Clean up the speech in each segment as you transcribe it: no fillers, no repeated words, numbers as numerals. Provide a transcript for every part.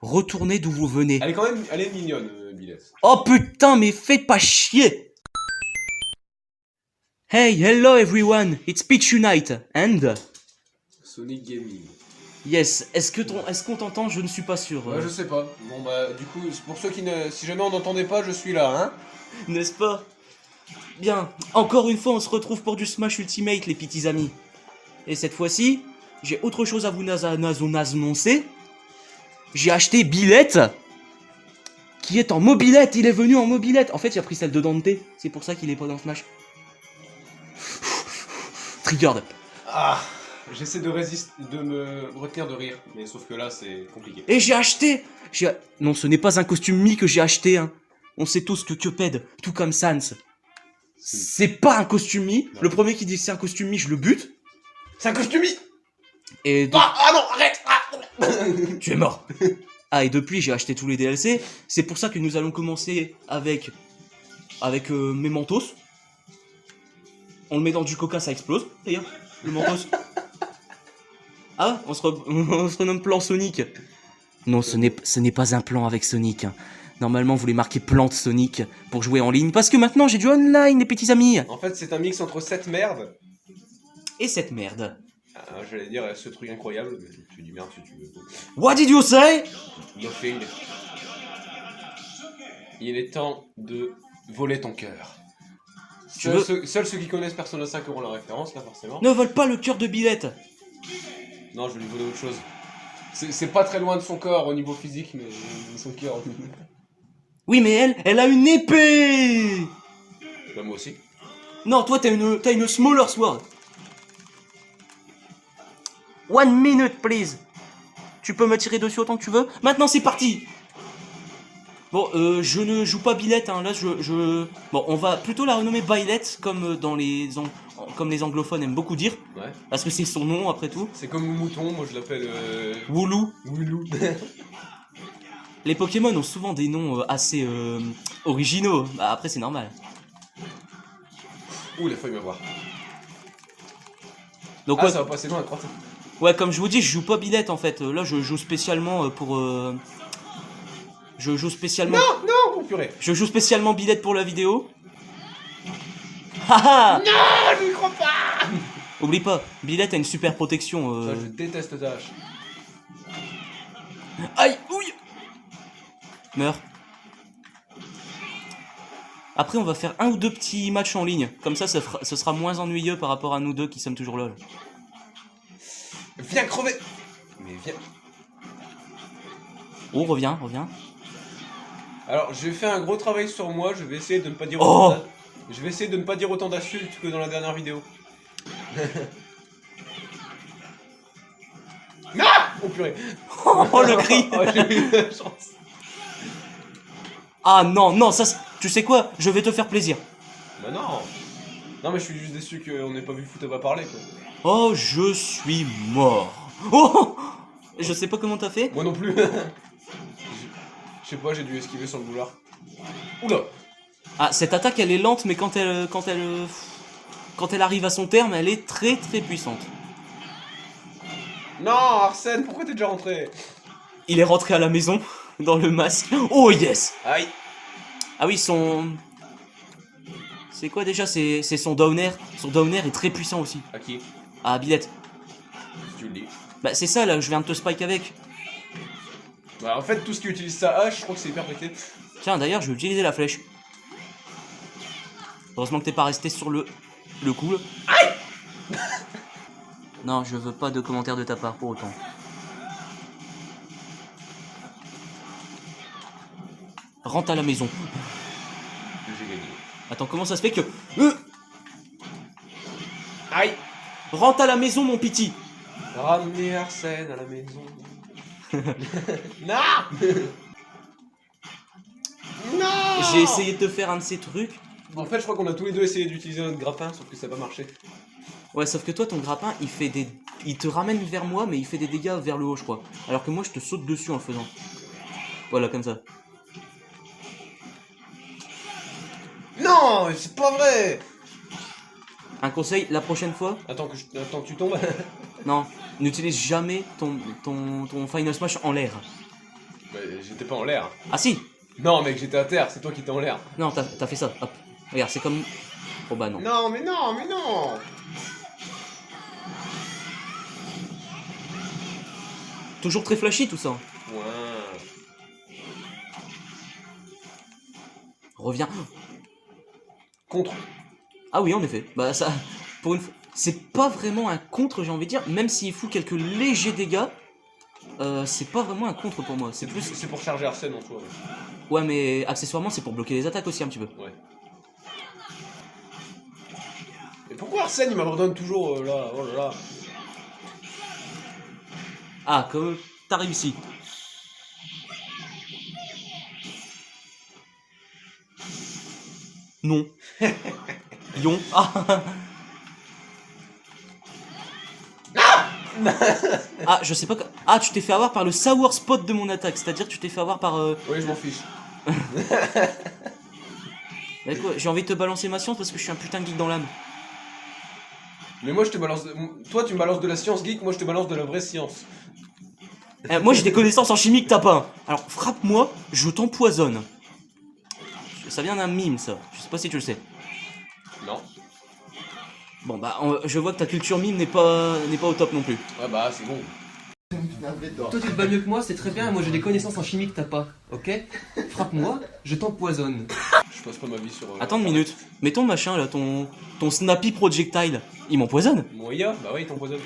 retournez d'où vous venez. Elle est quand même, elle est mignonne, Billette. Oh putain, mais faites pas chier! Hey, hello everyone, it's Pitch Unite, and... Sonic Gaming. Yes, est-ce qu'on t'entend? Je ne suis pas sûr. Ouais, je sais pas. Bon bah, du coup, pour ceux qui ne... Si jamais on n'entendait pas, je suis là, hein. N'est-ce pas? Bien, encore une fois, on se retrouve pour du Smash Ultimate, les petits amis. Et cette fois-ci, j'ai autre chose à vous annoncer. J'ai acheté Billette, qui est en mobilette, il est venu en mobilette. En fait, il a pris celle de Dante, c'est pour ça qu'il est pas dans Smash. Triggered. Ah, j'essaie de résister, de me retenir de rire, mais sauf que là, c'est compliqué. Et j'ai acheté Non, ce n'est pas un costume Mi que j'ai acheté, hein. On sait tous que Cuphead, tout comme Sans, c'est pas un costume Mi. Non. Le premier qui dit que c'est un costume Mi, je le bute. C'est un costume. Et Ah non, arrête. tu es mort. Ah, et depuis, j'ai acheté tous les DLC. C'est pour ça que nous allons commencer avec mes Mentos. On le met dans du coca, ça explose, d'ailleurs, le Mentos. Ah, on se renomme plan Sonic. Non, ce n'est pas un plan avec Sonic. Hein. Normalement, vous les marquez plante Sonic pour jouer en ligne. Parce que maintenant, j'ai du online, les petits amis. En fait, c'est un mix entre cette merde Et cette merde. J'allais dire ce truc incroyable, mais tu dis merde si tu veux. What did you say? Nothing. Il est temps de voler ton cœur. Seuls ceux qui connaissent Persona 5 auront la référence, là, forcément. Ne vole pas le cœur de Billette. Non, je vais lui voler autre chose. C'est pas très loin de son corps au niveau physique, mais son cœur. Oui, mais elle a une épée. Bah, moi aussi. Non, toi, t'as une smaller sword. 1 minute, please. Tu peux me tirer dessus autant que tu veux. Maintenant, c'est parti. Bon, je ne joue pas Billette, hein. Là, Bon, on va plutôt la renommer Billette, comme comme les anglophones aiment beaucoup dire. Ouais. Parce que c'est son nom, après tout. C'est comme Mouton, moi je l'appelle... Woulou. Woulou. Les Pokémon ont souvent des noms assez originaux. Bah, après, c'est normal. Ouh, il a failli m'avoir. Donc, Ah, ouais, ça va passer loin, crois. ouais, comme je vous dis, je joue pas Billette, en fait. Là, je joue spécialement pour... Je joue spécialement... Non, purée. Je joue spécialement Billette pour la vidéo. Haha. Non, je ne crois pas. Oublie pas, Billette a une super protection. Ça, je déteste ta hache. Aïe, ouille. Meurs. Après, on va faire un ou deux petits matchs en ligne. Comme ça, ce sera moins ennuyeux par rapport à nous deux qui sommes toujours là. Viens crever. Mais viens. Oh, reviens. Alors, j'ai fait un gros travail sur moi, je vais essayer de ne pas dire Oh. Je vais essayer de ne pas dire autant d'insultes que dans la dernière vidéo. Non. Oh purée. Oh, le cri. Oh, j'ai eu la chance. Ah non, ça, tu sais quoi? Je vais te faire plaisir. Bah non. Non mais je suis juste déçu qu'on n'ait pas vu Foot pas parler quoi. Oh, je suis mort. Oh. Je sais pas comment t'as fait. Moi non plus. Je sais pas, j'ai dû esquiver sur le boulard. Oula. Ah, cette attaque, elle est lente, mais quand elle arrive à son terme, elle est très très puissante. Non, Arsène, pourquoi t'es déjà rentré? Il est rentré à la maison, dans le masque. Oh yes. Aïe. Ah oui, c'est quoi déjà? C'est son downer. Son downer est très puissant aussi. À qui? Ah, Billette. Si tu le dis. Bah c'est ça, là, je viens de te spike avec. Bah en fait, tout ce qui utilise sa hache, je crois que c'est hyper pété. Tiens, d'ailleurs, je vais utiliser la flèche. Heureusement que t'es pas resté sur le coup. Aïe. Non, je veux pas de commentaires de ta part pour autant. Rentre à la maison. J'ai gagné. Attends, comment ça se fait que... Aïe. Rentre à la maison, mon piti. Ramener Arsène à la maison. Non. Non. J'ai essayé de te faire un de ces trucs. En fait, je crois qu'on a tous les deux essayé d'utiliser notre grappin, sauf que ça n'a pas marché. Ouais, sauf que toi, ton grappin, il te ramène vers moi, mais il fait des dégâts vers le haut, je crois. Alors que moi, je te saute dessus en le faisant. Voilà, comme ça. Non, c'est pas vrai. Un conseil, la prochaine fois, Attends que tu tombes. non, n'utilise jamais ton Final Smash en l'air. Bah, j'étais pas en l'air. Ah si. Non mec, j'étais à terre, c'est toi qui étais en l'air. Non, t'as fait ça. Hop. Regarde, c'est comme... Oh bah non. Non mais non, mais non. Toujours très flashy tout ça. Ouais. Reviens. Contre. Ah oui, en effet. Bah ça... Pour une fois... C'est pas vraiment un contre, j'ai envie de dire. Même s'il fout quelques légers dégâts, c'est pas vraiment un contre pour moi. C'est plus... C'est pour charger Arsène en soi. Ouais, mais accessoirement, c'est pour bloquer les attaques aussi un petit peu. Ouais. Et pourquoi Arsène il m'abandonne toujours là? Oh là là. Ah, comme t'as réussi. Non. Lion. Ah. Ah, je sais pas. Ah, tu t'es fait avoir par le sour spot de mon attaque. C'est-à-dire que tu t'es fait avoir par. Oui, je m'en fiche. J'ai envie de te balancer ma science parce que je suis un putain de geek dans l'âme. Mais moi je te balance. Toi tu me balances de la science geek, moi je te balance de la vraie science. Moi j'ai des connaissances en chimie que t'as pas. Alors frappe-moi, je t'empoisonne. Ça vient d'un mime ça. Je sais pas si tu le sais. Non. Bon bah je vois que ta culture mime n'est pas au top non plus. Ouais bah c'est bon. Toi tu te bats mieux que moi, c'est très bien, moi j'ai des connaissances en chimie que t'as pas, ok? Frappe-moi, je t'empoisonne. Je passe pas ma vie sur. Attends une minute. Mais ton machin là, ton snappy projectile, il m'empoisonne. Mon IA, bah ouais il t'empoisonne.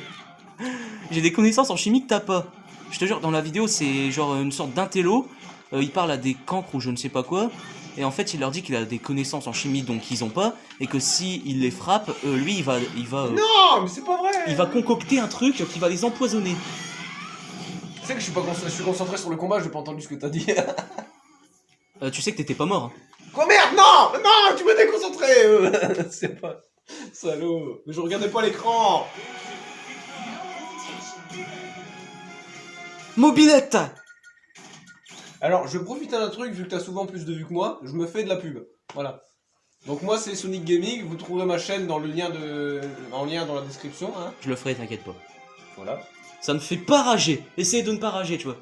J'ai des connaissances en chimie que t'as pas. Je te jure, dans la vidéo c'est genre une sorte d'intello. Il parle à des cancres ou je ne sais pas quoi. Et en fait il leur dit qu'il a des connaissances en chimie donc ils ont pas. Et que si il les frappe, lui il va Non mais c'est pas vrai. il va concocter un truc qui va les empoisonner. Tu sais que je suis concentré sur le combat, j'ai pas entendu ce que t'as dit. Tu sais que t'étais pas mort. Hein. Quoi merde? Non! Non! Tu m'as déconcentré! C'est pas... Salaud! Mais je regardais pas l'écran! Mobilette. Alors, je profite d'un truc, vu que t'as souvent plus de vues que moi, je me fais de la pub. Voilà. Donc moi c'est Sonic Gaming, vous trouverez ma chaîne dans le lien en lien dans la description. Hein. Je le ferai, t'inquiète pas. Voilà. Ça me fait pas rager. Essaye de ne pas rager, tu vois.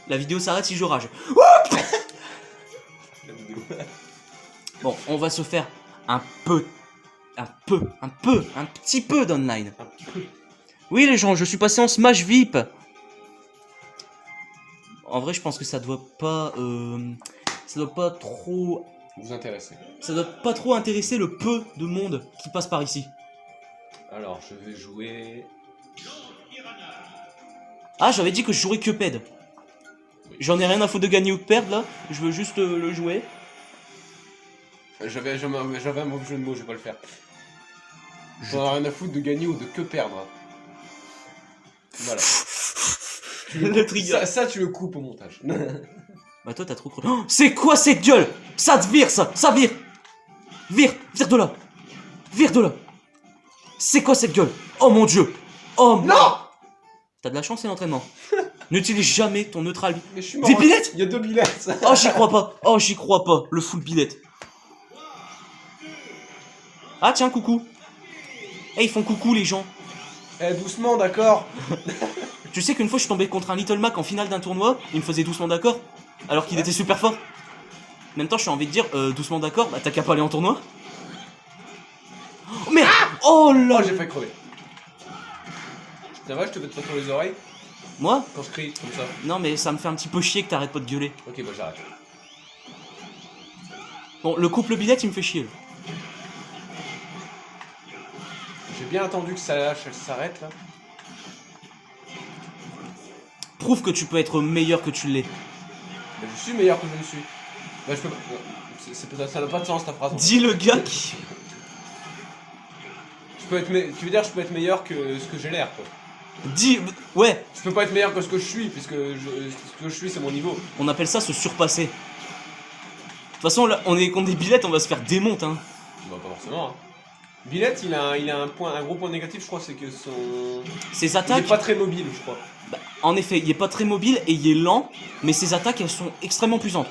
La vidéo s'arrête si je rage. La vidéo. Bon, on va se faire un petit peu d'online. Oui les gens, je suis passé en Smash VIP. En vrai, je pense que ça doit pas trop... Vous intéressez. Ça doit pas trop intéresser le peu de monde qui passe par ici. Alors, je vais jouer... Ah, j'avais dit que je jouerais Cuphead. Oui. J'en ai rien à foutre de gagner ou de perdre là. Je veux juste le jouer. J'avais un mauvais jeu de mots, je vais pas le faire. J'en ai rien à foutre de gagner ou de que perdre. Voilà. Le trigger. Ça, tu le coupes au montage. Bah toi t'as trop cru. Oh, c'est quoi cette gueule? Ça te vire ça vire. Vire de là. Vire de là. C'est quoi cette gueule? Oh mon dieu. Oh non. T'as de la chance et l'entraînement. N'utilise jamais ton neutral. Mais je suis mort. Des billettes. Il y a 2 billettes. Oh j'y crois pas. Oh j'y crois pas. Le full billette. Ah tiens coucou. Eh ils font coucou les gens. Eh doucement d'accord. Tu sais qu'une fois je suis tombé contre un Little Mac en finale d'un tournoi, il me faisait doucement d'accord, alors qu'il était super fort. En même temps j'ai envie de dire doucement d'accord, bah t'as qu'à pas aller en tournoi. Oh merde. Oh là. Oh j'ai fait crever. Ça va, je te mets pas sur les oreilles Moi? quand je crie comme ça. Non mais ça me fait un petit peu chier que t'arrêtes pas de gueuler. Ok bah j'arrête. Bon le couple billette il me fait chier là. J'ai bien attendu que ça lâche, elle s'arrête là. Prouve que tu peux être meilleur que tu l'es. Mais je suis meilleur que je ne suis. Bah je peux pas... Ça n'a pas de sens ta phrase. Dis le gars qui... Je peux être Tu veux dire je peux être meilleur que ce que j'ai l'air quoi. Dis... Ouais, Je peux pas être meilleur que ce que je suis, puisque ce que je suis c'est mon niveau. on appelle ça se surpasser. De toute façon là on est contre des billettes, on va se faire démonter hein. Bah pas forcément hein. Billette il a un gros point négatif je crois, c'est que Ses il attaques... est pas très mobile je crois. Bah, en effet, il est pas très mobile et il est lent, mais ses attaques elles sont extrêmement puissantes.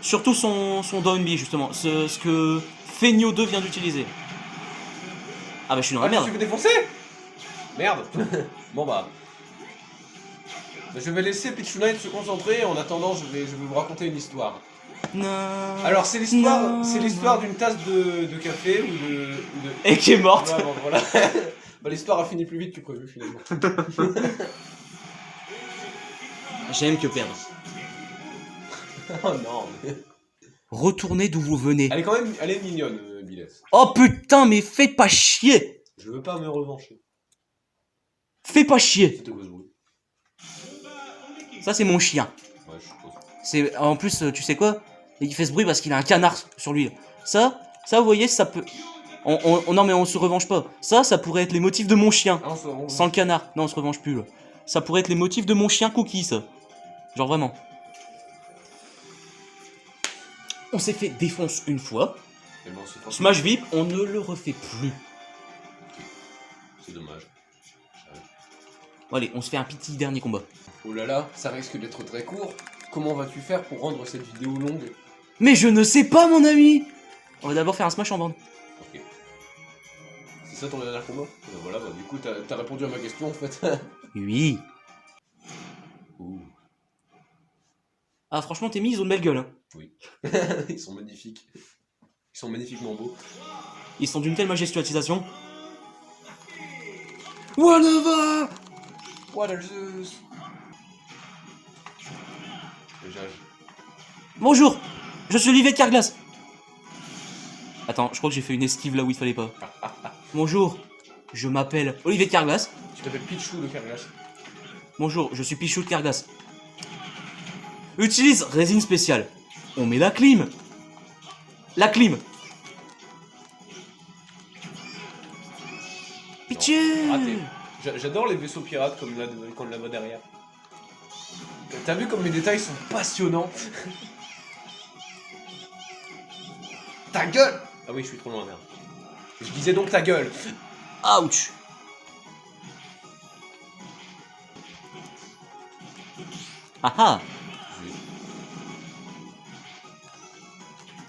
Surtout son down B justement, ce que Feigno 2 vient d'utiliser. Ah bah je suis dans la Ah, merde. tu veux défoncer? Merde. Bon bah. Je vais laisser Pichu Knight se concentrer. En attendant, je vais vous raconter une histoire. Non. Alors, c'est l'histoire d'une tasse de café ou de... Et qui est morte. Ouais, bon, voilà. Bah, l'histoire a fini plus vite que prévu, finalement. J'aime que perdre. Oh non. Retournez d'où vous venez. Elle est quand même... Elle est mignonne, Billette. Oh putain, mais fais pas chier. Je veux pas me revancher. Fais pas chier. C'était quoi ce bruit? Ça, c'est mon chien. Ouais, je suppose. C'est en plus, tu sais quoi? Il fait ce bruit parce qu'il a un canard sur lui. Ça, vous voyez, ça peut. Non, mais on se revanche pas. Ça pourrait être les motifs de mon chien. Ah, on Sans le canard. Non, on se revanche plus. Là. Ça pourrait être les motifs de mon chien Cookie, ça. Genre vraiment. On s'est fait défonce une fois. Eh ben, c'est pas- Smash VIP, on ne le refait plus. C'est dommage. Bon, allez, on se fait un petit dernier combat. Oh là là, ça risque d'être très court. Comment vas-tu faire pour rendre cette vidéo longue? Mais je ne sais pas, mon ami. On va d'abord faire un smash en bande. Ok. C'est ça ton dernier combat? Voilà, bah du coup t'as répondu à ma question en fait. Oui. Ouh. Ah, franchement, tes mis, ils ont de belle gueule. Hein. Oui. Ils sont magnifiques. Ils sont magnifiquement beaux. Ils sont d'une telle majestuosisation. Whatever. What are those? Bonjour, je suis Olivier de Carglass. Attends, je crois que j'ai fait une esquive là où il fallait pas. Bonjour, je m'appelle Olivier de Carglass. Tu t'appelles Pichou de Carglass. Bonjour, je suis Pichou de Carglass. Utilise résine spéciale. On met la clim. La clim. Pitié. Raté. J'adore les vaisseaux pirates comme là-bas derrière. T'as vu comme les détails sont passionnants? Ta gueule! Ah oui, je suis trop loin, merde. Je disais donc ta gueule. Ouch. Ah ah.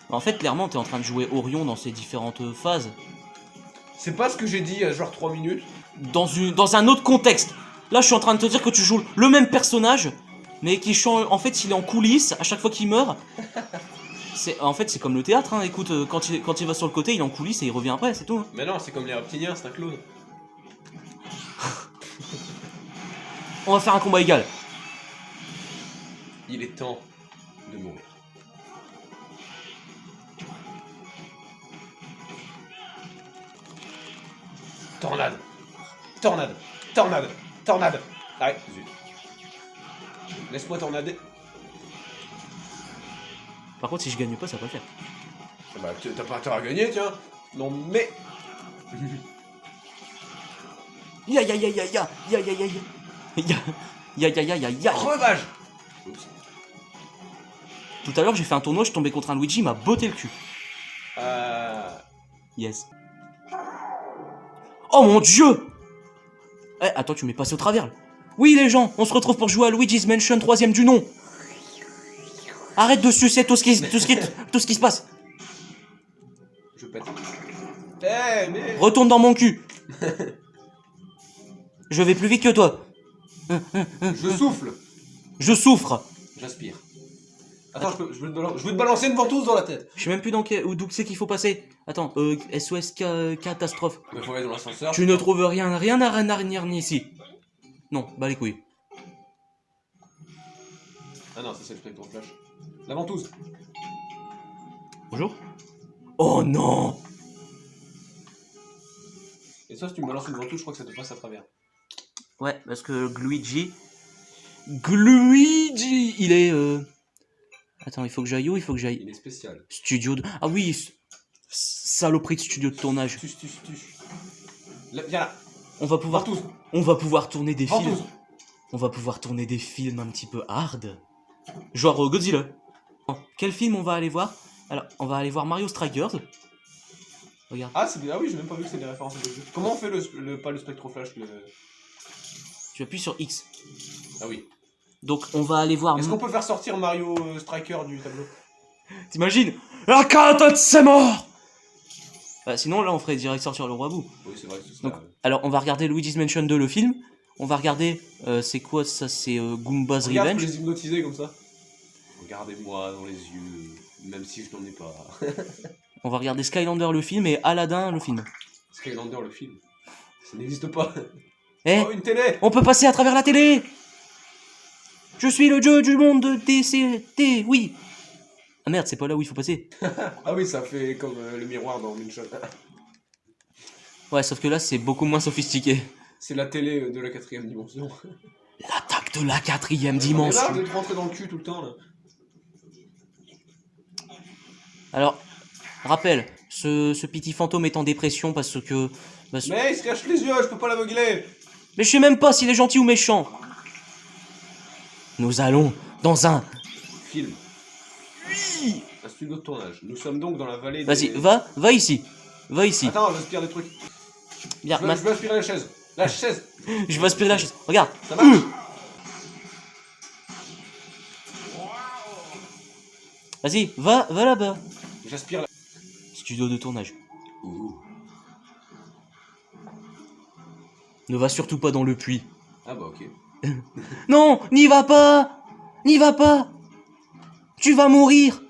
En fait, clairement, t'es en train de jouer Orion dans ses différentes phases. C'est pas ce que j'ai dit il y a genre 3 minutes. Dans un autre contexte. Là, je suis en train de te dire que tu joues le même personnage, mais qui change. En fait, il est en coulisses à chaque fois qu'il meurt. En fait, c'est comme le théâtre. Hein. Écoute, quand il va sur le côté, il est en coulisses et il revient après, c'est tout. Hein. Mais non, c'est comme les reptiliens, c'est un clone. On va faire un combat égal. Il est temps de mourir. Tornade. Tornade. Tornade. Tornade. Arrête, zut. Laisse-moi tornader. Par contre, si je gagne pas, ça va pas le faire. Ah bah, t'as pas intérêt à gagner, tiens. Non, mais... Ya ya ya ya ya ya ya ya ya ya ya ya ya ya. Crevage. Oups. Tout à l'heure, j'ai fait un tournoi, je suis tombé contre un Luigi, il m'a botté le cul. Yes. Oh mon dieu! Eh, attends, tu m'es passé au travers. Oui, les gens, on se retrouve pour jouer à Luigi's Mansion 3ème du nom. Arrête de sucer tout ce qui se passe. Je pète. Eh, mais... Retourne dans mon cul. Je vais plus vite que toi. Je souffle. Je souffre. J'aspire. Attends, je veux te balancer une ventouse dans la tête. Je sais même plus d'où c'est qu'il faut passer. Attends, SOS catastrophe. Il faut aller dans l'ascenseur. Tu ne trouves rien à retenir ici. Non, bah les couilles. Ah non, ça c'est le spectre flash. La ventouse. Bonjour. Oh non. Et ça, si tu me balances une ventouse, je crois que ça te passe à travers. Ouais, parce que Luigi, il est... Attends, il faut que j'aille où? Il faut que j'aille... Il est spécial. Studio de... Ah oui, saloperie de studio de tournage. Tuche. Là, viens là. On va pouvoir tourner des films. Ventouse. On va pouvoir tourner des films un petit peu hard. Genre Godzilla. Quel film on va aller voir? Alors, on va aller voir Mario Strikers. Regarde. Ah, c'est bien. Ah oui, j'ai même pas vu que c'est des références à des jeux. Comment on fait pas le spectroflash Tu appuies sur X. Ah oui. Donc, on va aller voir... Est-ce qu'on peut faire sortir Mario Striker du tableau? T'imagines? La carte, c'est mort. Sinon, là, on ferait direct sortir le roi bout. Oui, c'est vrai que c'est ça. Donc, alors, on va regarder Luigi's Mansion 2, le film. On va regarder, c'est quoi ça? C'est Goomba's Regarde, je peux Revenge. les hypnotiser comme ça. Regardez-moi dans les yeux, même si je n'en ai pas. On va regarder Skylander le film et Aladdin le film. Skylander le film. Ça n'existe pas. Eh, Oh, une télé! on peut passer à travers la télé! Je suis le dieu du monde de DCT, oui! Ah merde, c'est pas là où il faut passer. Ah oui, ça fait comme le miroir dans Moonshot. Ouais, sauf que là, c'est beaucoup moins sophistiqué. C'est la télé de la 4ème dimension. L'attaque de la 4ème On est là dimension. d'être rentré dans le cul tout le temps là. Alors, rappel, ce petit fantôme est en dépression parce que... Mais il se cache les yeux, je peux pas l'aveugler! Mais je sais même pas s'il est gentil ou méchant. Nous allons dans un... Film. Oui. Un studio de tournage. Nous sommes donc dans la vallée Vas-y, des... va ici. Va ici. Attends, j'aspire des trucs. Bien, Je veux aspirer la chaise. La chaise! je vais aspirer la chaise. Regarde. Ça marche! Vas-y, va là-bas. J'aspire la... Studio de tournage. Ouh. Ne va surtout pas dans le puits. Ah bah ok. Non, n'y va pas. N'y va pas. Tu vas mourir.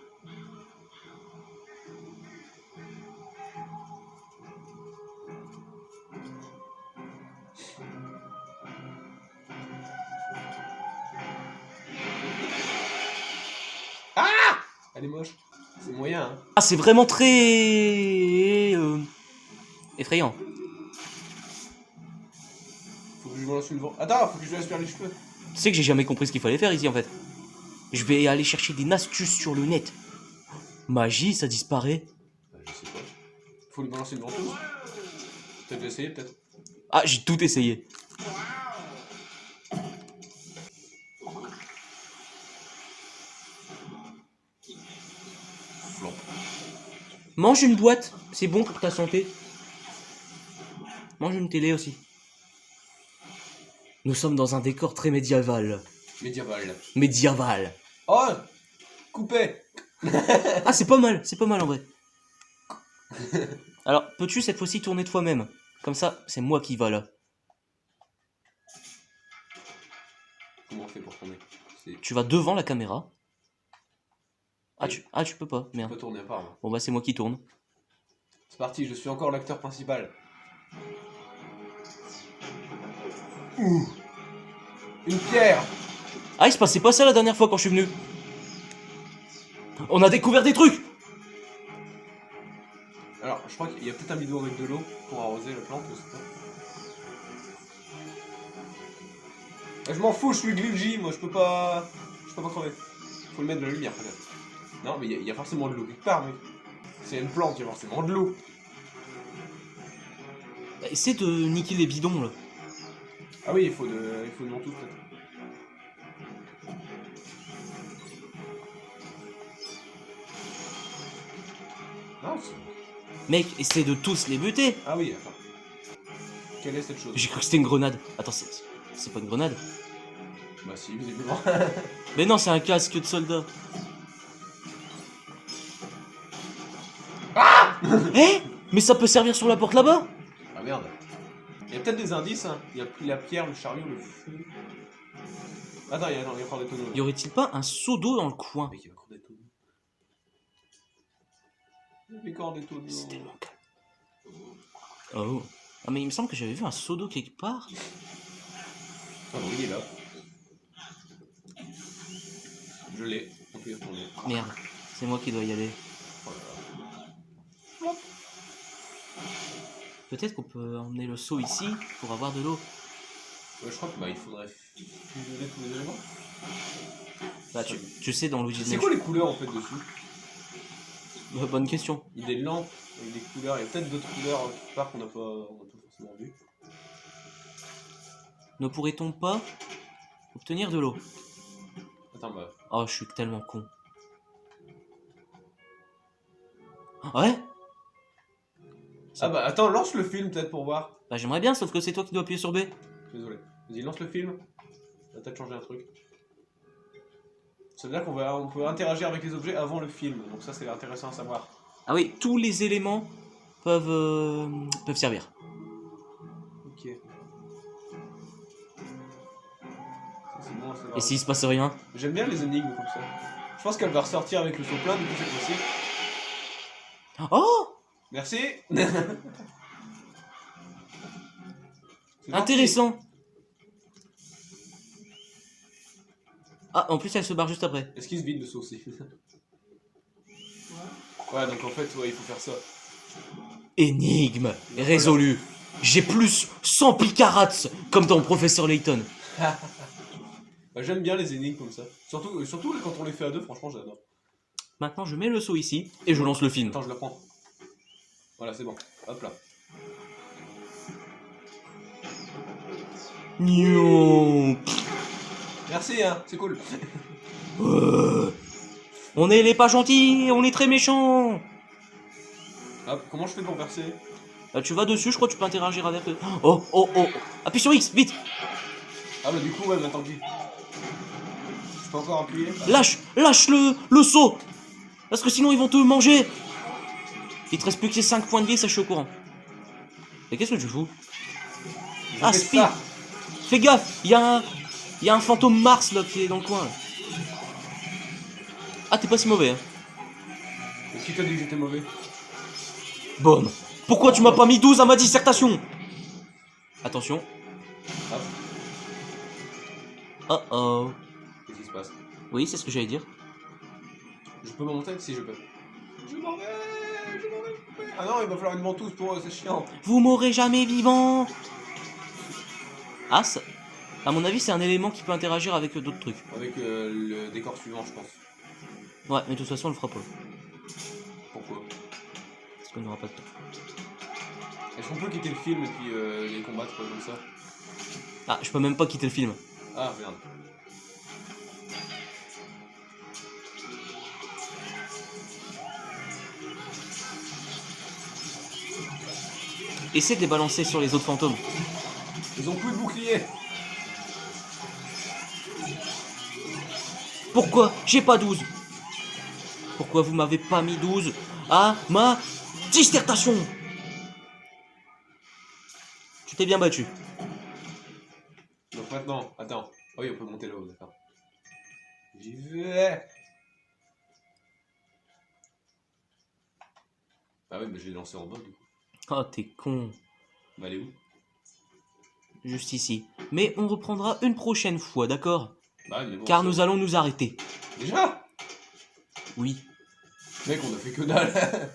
Elle est moche. C'est moyen, hein. Ah, c'est vraiment très... effrayant. Faut que je me lance une... Attends, faut que je lui aspire les cheveux. Tu sais que j'ai jamais compris ce qu'il fallait faire ici, en fait. Je vais aller chercher des astuces sur le net. Magie, ça disparaît. Je sais pas. Faut lui balancer une ventouse. T'as déjà essayé peut-être? Ah, j'ai tout essayé. Flop. Mange une boîte, c'est bon pour ta santé. Mange une télé aussi. Nous sommes dans un décor très médiéval. Médiéval. Médiéval. Oh! Coupé! Ah, c'est pas mal en vrai. Alors, peux-tu cette fois-ci tourner toi-même? Comme ça, c'est moi qui va là. Comment on fait pour tourner? C'est... Tu vas devant la caméra. Ah, tu peux pas, Je merde. peux tourner à part, moi. Bon bah c'est moi qui tourne. C'est parti, je suis encore l'acteur principal. Ouh! Une pierre! Ah, il se passait pas ça la dernière fois quand je suis venu. On a découvert des trucs. Alors, je crois qu'il y a peut-être un bidon avec de l'eau pour arroser la plante, je sais pas. Ah, je m'en fous, je suis Glilji, moi je peux pas crever. Faut lui mettre de la lumière peut-être. Non, mais il y a forcément de l'eau quelque part, mec. C'est une plante, il y a forcément de l'eau. Bah, essaie de niquer les bidons là. Ah oui, il faut une ventouse peut-être. Non, c'est... Mec, essaie de tous les buter. Ah oui, attends. Quelle est cette chose? J'ai cru que c'était une grenade. Attends, c'est pas une grenade. Bah si, visiblement. Mais non, c'est un casque de soldat. Eh, mais ça peut servir sur la porte là-bas. Ah merde. Il y a peut-être des indices, hein. Il y a la pierre, le chariot, le feu. Attends, il y a encore des tonneaux. Y aurait-il pas un seau d'eau dans le coin? Mec, il y a encore des tonneaux. Il y a encore des tonneaux. C'est tellement calme. Oh. Ah mais il me semble que j'avais vu un seau d'eau quelque part. Ah bon, il est là. Je l'ai. On peut y retourner. Merde, c'est moi qui dois y aller. Oh là là. Peut-être qu'on peut emmener le seau ici pour avoir de l'eau. Ouais, je crois que il faudrait fusionner tous les éléments. Bah tu sais dans Luigi's C'est Mansion. quoi les couleurs en fait dessus? Bonne question. Il y a des lampes avec des couleurs, il y a peut-être d'autres couleurs quelque part qu'on n'a pas forcément vu. Ne pourrait-on pas obtenir de l'eau? Attends, bah. Oh, je suis tellement con. Ouais? Ah bah attends, lance le film peut-être pour voir. Bah j'aimerais bien, sauf que c'est toi qui dois appuyer sur B. Désolé. Vas-y, lance le film. Ça va peut-être changer un truc. Ça veut dire on peut interagir avec les objets avant le film, donc ça c'est intéressant à savoir. Ah oui, tous les éléments peuvent servir. Ok. Et s'il se passe rien? J'aime bien les énigmes comme ça. Je pense qu'elle va ressortir avec le saut plein du coup cette fois-ci. Oh! Merci. C'est gentil. Intéressant! Ah, en plus elle se barre juste après. Est-ce qu'il se vide le saut aussi? Ouais, donc en fait, ouais, il faut faire ça. Énigme résolue. J'ai plus 100 picarats comme dans Professeur Layton. Bah, j'aime bien les énigmes comme ça. Surtout quand on les fait à deux, franchement, j'adore. Maintenant je mets le saut ici et je lance le film. Attends, je la prends. Voilà, c'est bon. Hop là. Nion. Merci, hein, c'est cool. On est les pas gentils, on est très méchants. Hop, comment je fais pour verser? Tu vas dessus, je crois que tu peux interagir avec eux. Oh, oh, oh. Appuie sur X, vite. Ah bah du coup, ouais, mais tant pis. Je peux encore appuyer? Ah. Lâche le saut. Parce que sinon ils vont te manger. Il te reste plus que ces 5 points de vie, ça je suis au courant. Mais qu'est-ce que tu fous? Je Ah, fais Speed. ça. Fais gaffe, il y a un fantôme Mars là qui est dans le coin. Là. Ah, t'es pas si mauvais. Hein. Mais qui t'a dit que j'étais mauvais? Bon. Pourquoi tu m'as pas mis 12 à ma dissertation? Attention. Hop, Oh oh. qu'est-ce qui se passe? Oui, c'est ce que j'allais dire. Je peux monter? Si, je peux. Je m'en vais. Ah non, il va falloir une ventouse pour eux, c'est chiant. Vous m'aurez jamais vivant. Ah, ça... à mon avis, c'est un élément qui peut interagir avec d'autres trucs. Avec le décor suivant, je pense. Ouais, mais de toute façon, on le fera pas. Pourquoi? Parce qu'on n'aura pas de temps. Est-ce qu'on peut quitter le film et puis les combattre comme ça? Ah, je peux même pas quitter le film. Ah merde. Essaie de les balancer sur les autres fantômes. Ils ont plus de bouclier. Pourquoi j'ai pas 12? Pourquoi vous m'avez pas mis 12 à ma dissertation? Tu t'es bien battu. Donc maintenant, attends. Ah oui, on peut monter là-haut, d'accord. J'y vais. Ah oui, mais je l'ai lancé en bas du coup. Oh, t'es con. Bah elle est où? Juste ici. Mais on reprendra une prochaine fois, d'accord? Bah mais bon. Car nous allons nous arrêter. Déjà? Oui. Mec, on a fait que dalle.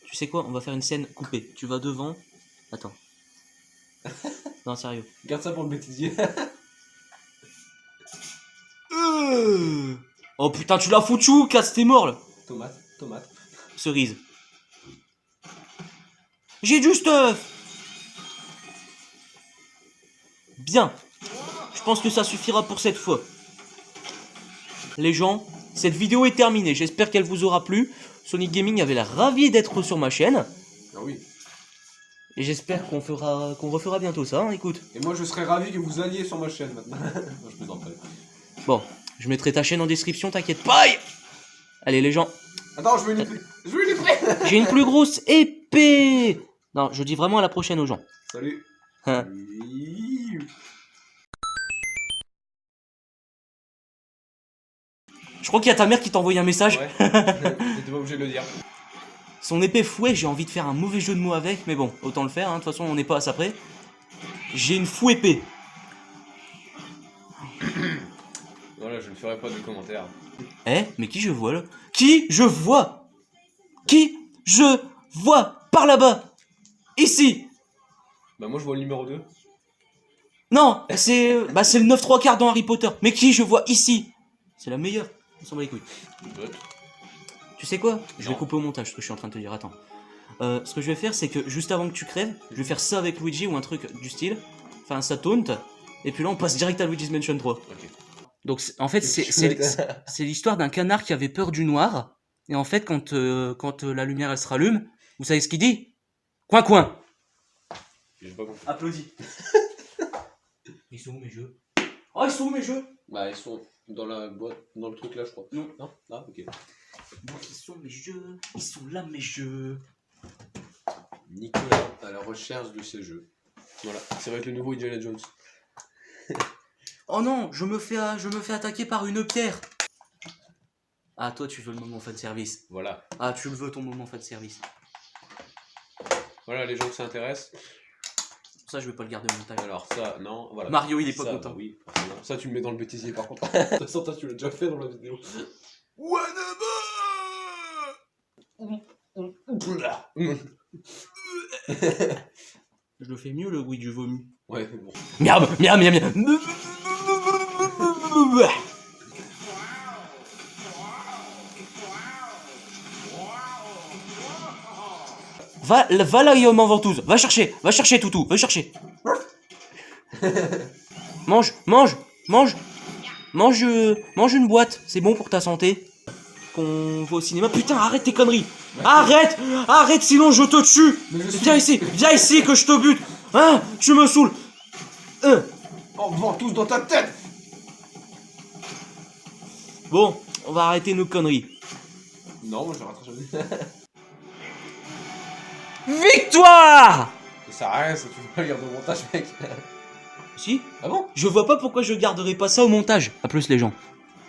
Tu sais quoi? On va faire une scène coupée. Tu vas devant. Attends. Non, sérieux. Garde ça pour le bêtisier. Oh putain, tu l'as foutu, casse, t'es mort là. Tomate. Cerise. J'ai du stuff. Bien. Je pense que ça suffira pour cette fois. Les gens, cette vidéo est terminée. J'espère qu'elle vous aura plu. Sonic Gaming avait l'air ravi d'être sur ma chaîne. Ah oui. Et j'espère qu'on refera bientôt ça, hein, écoute. Et moi je serais ravi que vous alliez sur ma chaîne maintenant. Non, je plaisante pas. Bon, je mettrai ta chaîne en description, t'inquiète pas. Allez les gens, Attends, je veux une épée. Je veux une épée. j'ai une plus grosse épée. Non, je dis vraiment à la prochaine aux gens. Salut. Hein. Je crois qu'il y a ta mère qui t'a envoyé un message. Ouais. T'étais pas obligé de le dire. Son épée fouet, j'ai envie de faire un mauvais jeu de mots avec, mais bon, autant le faire, hein. De toute façon on n'est pas à ça près. J'ai une fouet épée. Voilà, je ne ferai pas de commentaires. Eh, mais qui je vois là? Qui je vois? Qui je vois par là-bas? Ici. Bah moi je vois le numéro 2. Non, c'est le 9/3 dans Harry Potter. Mais qui je vois ici? C'est la meilleure. On s'en bat les couilles. Tu sais quoi? Je vais couper au montage ce que je suis en train de te dire. Attends. Ce que je vais faire, c'est que juste avant que tu crèves, je vais faire ça avec Luigi ou un truc du style. Enfin, ça taunt. Et puis là, on passe direct à Luigi's Mansion 3. Ok. Donc, en fait, c'est l'histoire d'un canard qui avait peur du noir. Et en fait, quand la lumière elle se rallume, vous savez ce qu'il dit? Coin, coin. J'ai pas compris. Applaudis. Ils sont où mes jeux? Oh, ils sont où mes jeux? Bah ils sont dans la boîte, dans le truc là je crois. Non. Non? Ah ok. Donc, ils sont mes jeux. Ils sont là mes jeux. Nicolas à la recherche de ces jeux. Voilà, ça va être le nouveau Indiana Jones. Oh non, je me fais attaquer par une pierre. Ah, toi, tu veux le moment fan service. Voilà. Ah, tu le veux ton moment fan service. Voilà les gens qui s'intéressent. Ça, je vais pas le garder au montage. Alors ça, non, voilà. Mario, il est pas Ça, content. bah oui, forcément. Ça, tu le mets dans le bêtisier par contre. De toute façon, toi, tu l'as déjà fait dans la vidéo. Je le fais mieux, le bruit du vomi. Ouais, mais bon. Miam, miam, miam, miam. Va là, Guillaume en ventouse. Va chercher, Toutou, va chercher. Mange une boîte, c'est bon pour ta santé. Qu'on va au cinéma. Putain, arrête tes conneries. Arrête, sinon je te tue. Viens ici que je te bute. Hein, tu me saoules. Oh, ventouse dans ta tête. Bon, on va arrêter nos conneries. Non, moi je rattrape. Victoire! Ça sert à rien, ça, tu veux pas le garder au montage, mec. Si? Ah bon? Je vois pas pourquoi je garderai pas ça au montage. A plus les gens.